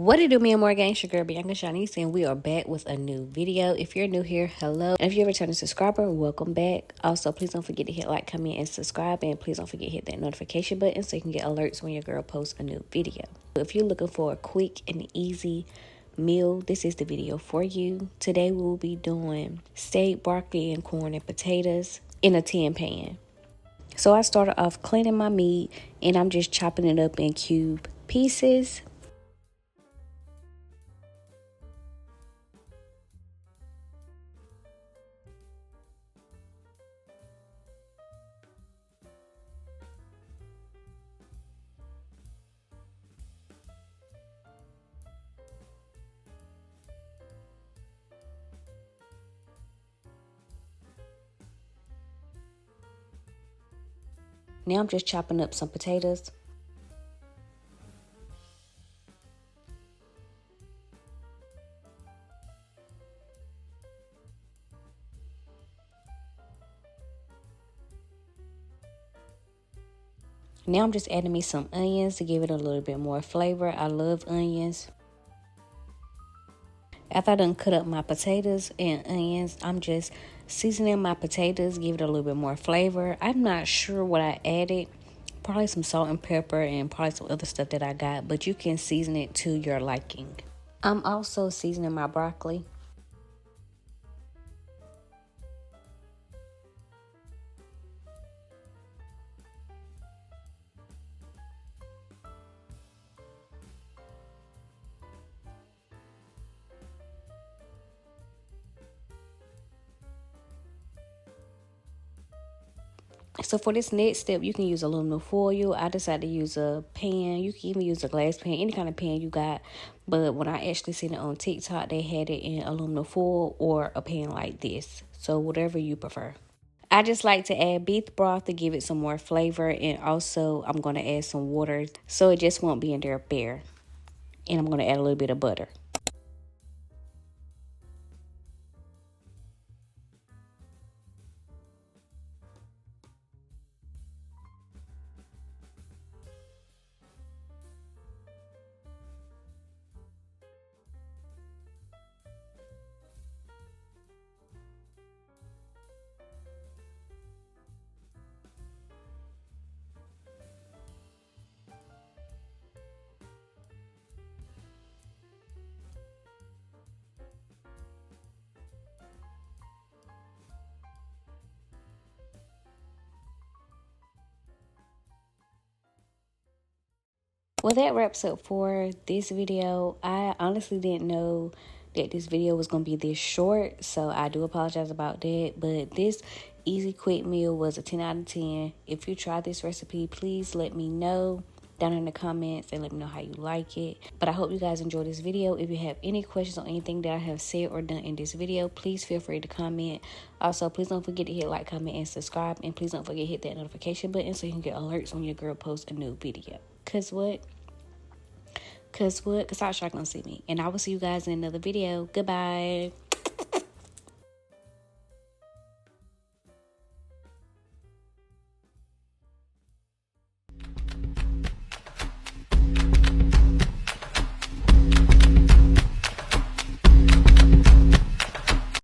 What it do, me and more gang, it's your girl Bianca Shanice, and we are back with a new video. If you're new here, hello. And if you're a returning subscriber, welcome back. Also, please don't forget to hit like, comment, and subscribe. And please don't forget to hit that notification button so you can get alerts when your girl posts a new video. If you're looking for a quick and easy meal, this is the video for you. Today we will be doing steak, broccoli, and corn and potatoes in a tin pan. So I started off cleaning my meat, and I'm just chopping it up in cube pieces. Now I'm just chopping up some potatoes. Now I'm just adding me some onions to give it a little bit more flavor. I love onions. After I done cut up my potatoes and onions, I'm just seasoning my potatoes, give it a little bit more flavor. I'm not sure what I added. Probably some salt and pepper and probably some other stuff that I got, but you can season it to your liking. I'm also seasoning my broccoli. So for this next step, you can use aluminum foil. I decided to use a pan. You can even use a glass pan, any kind of pan you got. But when I actually seen it on TikTok, they had it in aluminum foil or a pan like this. So whatever you prefer. I just like to add beef broth to give it some more flavor. And also, I'm going to add some water so it just won't be in there bare. And I'm going to add a little bit of butter. Well, that wraps up for this video. I honestly didn't know that this video was going to be this short, so I do apologize about that. But this easy quick meal was a 10 out of 10. If you try this recipe, please let me know down in the comments and let me know how you like it. But I hope you guys enjoyed this video. If you have any questions on anything that I have said or done in this video, please feel free to comment. Also, please don't forget to hit like, comment, and subscribe. And please don't forget to hit that notification button so you can get alerts when your girl posts a new video. Cause what? Cause I was trying to see me. And I will see you guys in another video. Goodbye.